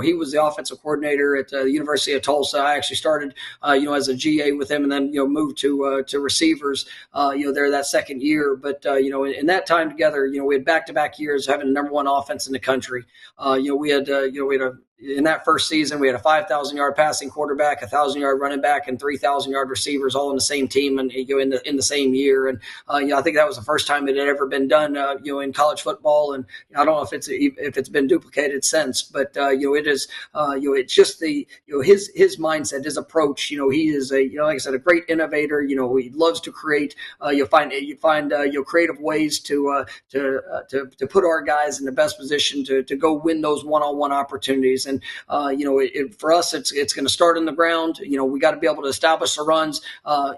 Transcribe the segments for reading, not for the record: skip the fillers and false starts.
He was the offensive coordinator at the University of Tulsa. I actually started, as a GA with him, and then moved to receivers, there that second year. But in that time together, we had back-to-back years having the number one offense in the country. We had in that first season, we had a 5,000-yard passing quarterback, a 1,000-yard running back, and 3,000-yard receivers all on the same team, and in the same year. And I think that was the first time it had ever been done, in college football. And I don't know if it's been duplicated since, but it is. It's just his mindset, his approach. He is like I said, a great innovator. He loves to create. You find creative ways to put our guys in the best position to go win those one-on-one opportunities. And for us, it's going to start on the ground. We got to be able to establish the runs, or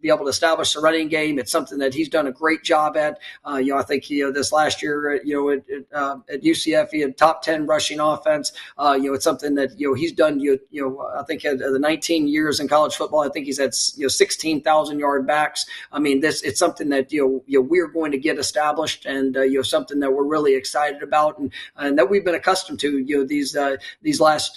be able to establish the running game. It's something that he's done a great job at. I think this last year, at UCF, he had top 10 rushing offense. It's something that he's done. I think at the 19 years in college football, I think he's had 16,000-yard backs. I mean, it's something that we're going to get established, and something that we're really excited about, and that we've been accustomed to these last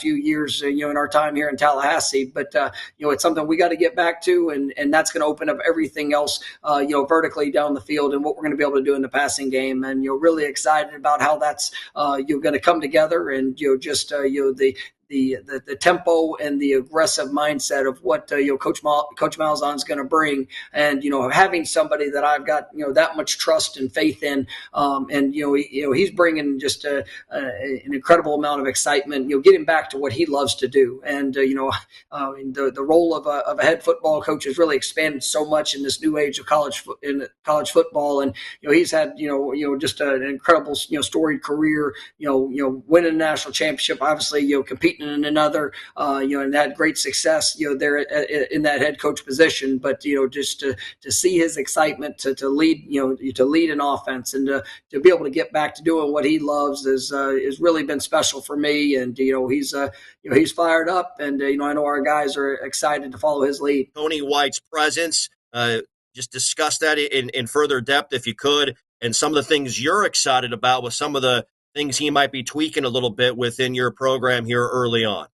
few years in our time here in Tallahassee. But it's something we got to get back to, and that's going to open up everything else vertically down the field, and what we're going to be able to do in the passing game. And really excited about how that's going to come together, and the tempo and the aggressive mindset of what Coach Malzahn is going to bring, and having somebody that I've got that much trust and faith in, and he's bringing just an incredible amount of excitement. Getting back to what he loves to do, and the role of a head football coach has really expanded so much in this new age of college football, and he's had just an incredible storied career, winning a national championship, obviously competing in another, and had great success, there in that head coach position. But just to see his excitement to lead, to lead an offense, and to be able to get back to doing what he loves is really been special for me. And he's fired up, and I know our guys are excited to follow his lead. Tony White's presence, just discuss that in further depth if you could, and some of the things you're excited about with some of the things he might be tweaking a little bit within your program here early on.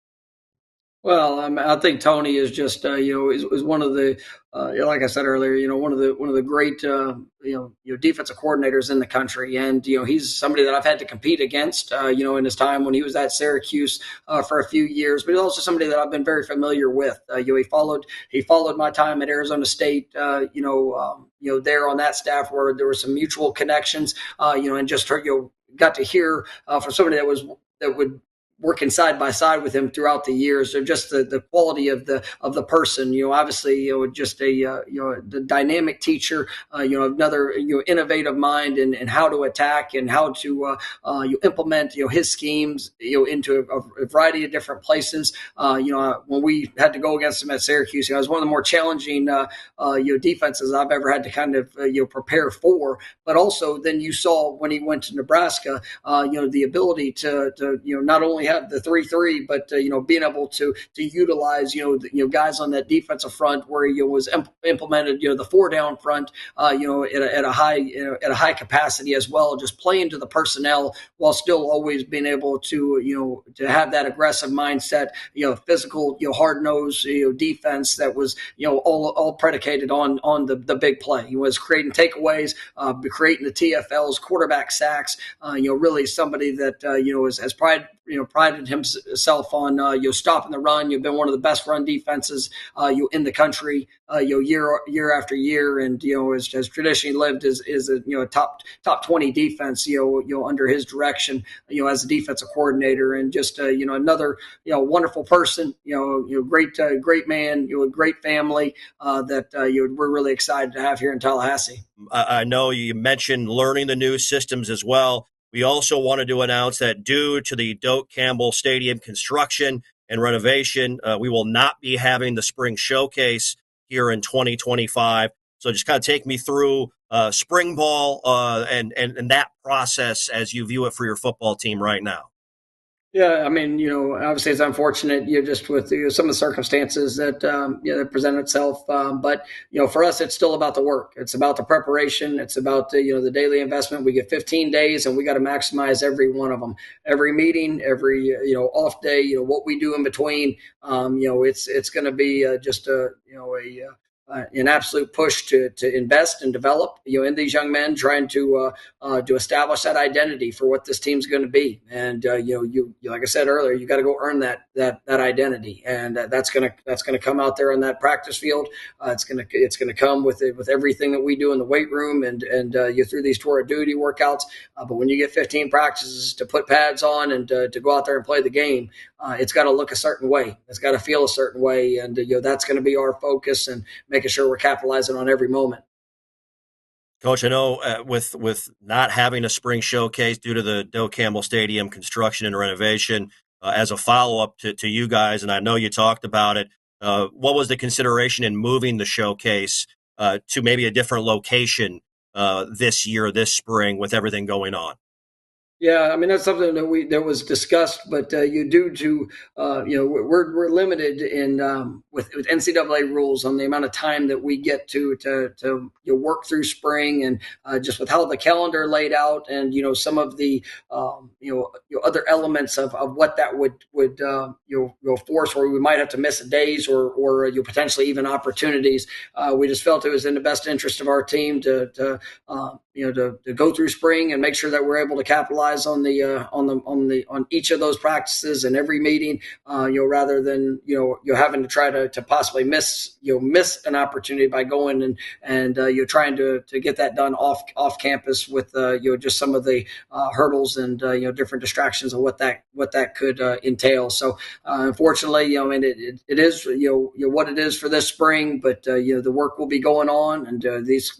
Well, I think Tony is just is one of the like I said earlier, one of the great defensive coordinators in the country, and he's somebody that I've had to compete against in his time when he was at Syracuse for a few years, but he's also somebody that I've been very familiar with. He followed my time at Arizona State, there on that staff where there were some mutual connections, and just got to hear from somebody that would working side by side with him throughout the years. So just the quality of the person, obviously, just the dynamic teacher, another, innovative mind and how to attack and how to implement, his schemes, into a variety of different places. When we had to go against him at Syracuse, it was one of the more challenging, defenses I've ever had to kind of, prepare for. But also then you saw when he went to Nebraska, the ability to not only have the 3-3, but being able to utilize guys on that defensive front where he was implemented the 4-down front at a high capacity as well, just playing to the personnel while still always being able to have that aggressive mindset, physical, hard-nosed defense that was all predicated on the big play. He was creating takeaways, creating the TFLs, quarterback sacks. Really somebody that has prided himself on stopping the run. You've been one of the best run defenses in the country year after year, and has traditionally lived as a top 20 defense under his direction as a defensive coordinator, and just another wonderful person, great man, a great family that we're really excited to have here in Tallahassee. I know you mentioned learning the new systems as well. We also wanted to announce that due to the Doak Campbell Stadium construction and renovation, we will not be having the spring showcase here in 2025. So just kind of take me through spring ball and that process as you view it for your football team right now. Yeah, I mean, obviously it's unfortunate, just with some of the circumstances that that present itself. But for us, it's still about the work. It's about the preparation. It's about the daily investment. We get 15 days, and we got to maximize every one of them. Every meeting, every off day, what we do in between. It's going to be just an absolute push to invest and develop in these young men, trying to establish that identity for what this team's going to be. And you like I said earlier, you got to go earn that identity, and that's gonna come out there on that practice field. It's gonna come with everything that we do in the weight room, and you through these tour of duty workouts. But when you get 15 practices to put pads on and to go out there and play the game, it's got to look a certain way. It's got to feel a certain way, and that's going to be our focus, and making sure we're capitalizing on every moment. Coach, I know with not having a spring showcase due to the Doak Campbell Stadium construction and renovation, as a follow up to you guys, and I know you talked about it. What was the consideration in moving the showcase to maybe a different location this year, this spring, with everything going on? Yeah, I mean that's something that was discussed, but you do to we're limited in with NCAA rules on the amount of time that we get to work through spring, and just with how the calendar laid out, and some of the other elements of what that would force, or we might have to miss days, or potentially even opportunities. We just felt it was in the best interest of our team to go through spring and make sure that we're able to capitalize on each of those practices and every meeting, rather than you're having to try to possibly miss an opportunity by going and you're trying to get that done off campus with just some of the hurdles and different distractions of what that could entail. So unfortunately, I mean it is what it is for this spring, but the work will be going on, and these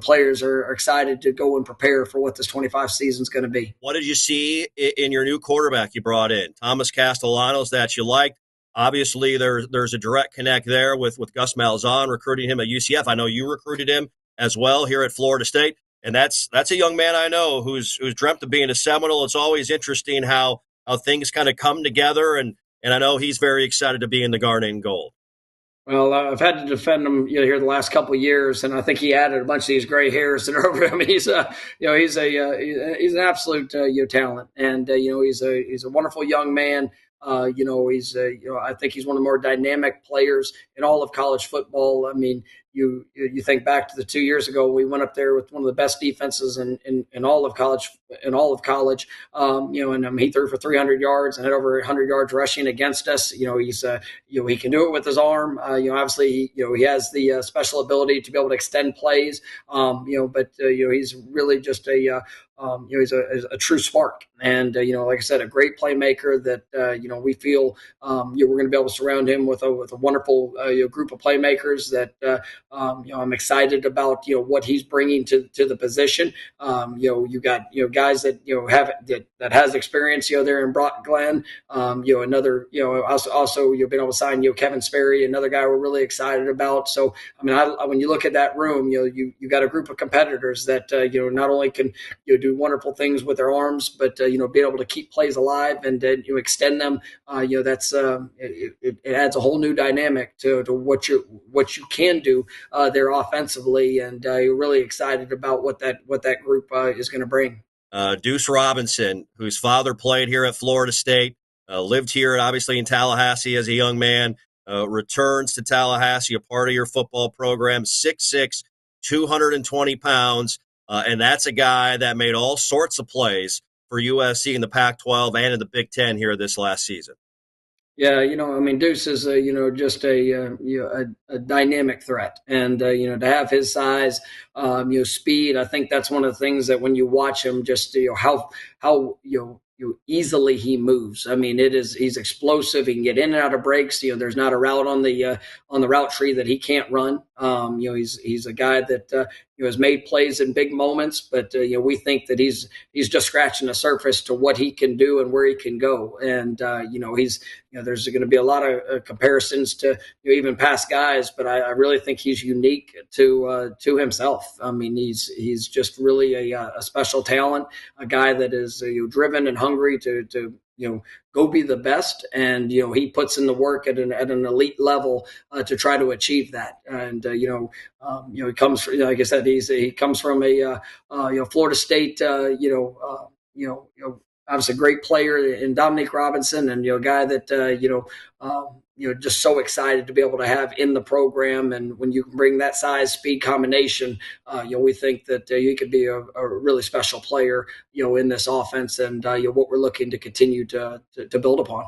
players are excited to go and prepare for what this 25 season is going to be. What did you see in your new quarterback you brought in, Thomas Castellanos, that you liked? Obviously, there's a direct connect there with Gus Malzahn recruiting him at UCF. I know you recruited him as well here at Florida State, and that's a young man I know who's dreamt of being a Seminole. It's always interesting how things kind of come together, and I know he's very excited to be in the Garnet and Gold. Well, I've had to defend him, here the last couple of years, and I think he added a bunch of these gray hairs that are over him. He's he's an absolute talent, and he's a wonderful young man. I think he's one of the more dynamic players in all of college football. I mean, you think back to the 2 years ago, we went up there with one of the best defenses in all of college, and he threw for 300 yards and had over 100 yards rushing against us. He can do it with his arm. Obviously he has the special ability to be able to extend plays. But he's really just he's a true spark, and like I said, a great playmaker that we feel we're going to be able to surround him with a wonderful group of playmakers that I'm excited about what he's bringing to the position. You got guys that have that has experience there in Brock Glenn. Another also you've been able to sign Kevin Sperry, another guy we're really excited about. So I mean, when you look at that room, you got a group of competitors that not only can do wonderful things with their arms, but be able to keep plays alive and then extend them. That's it adds a whole new dynamic to what you can do there offensively, and you're really excited about what that group is going to bring. Duce Robinson, whose father played here at Florida State, lived here obviously in Tallahassee as a young man, returns to Tallahassee, a part of your football program, 6'6", 220 pounds, and that's a guy that made all sorts of plays for USC in the Pac-12 and in the Big Ten here this last season. Yeah, I mean, Deuce is just a dynamic threat, and to have his size, speed. I think that's one of the things that when you watch him, just how easily he moves. I mean, he's explosive. He can get in and out of breaks. There's not a route on the route tree that he can't run. He's a guy that has made plays in big moments, but we think that he's just scratching the surface to what he can do and where he can go. And there's going to be a lot of comparisons to even past guys, but I really think he's unique to himself. I mean, he's just really a special talent, a guy that is driven and hungry to go be the best. And he puts in the work at an elite level to try to achieve that. And he comes from, like I said, he comes from a Florida State, obviously a great player in Duce Robinson, and a guy that just so excited to be able to have in the program. And when you can bring that size speed combination, we think that he could be a really special player in this offense, and what we're looking to continue to build upon.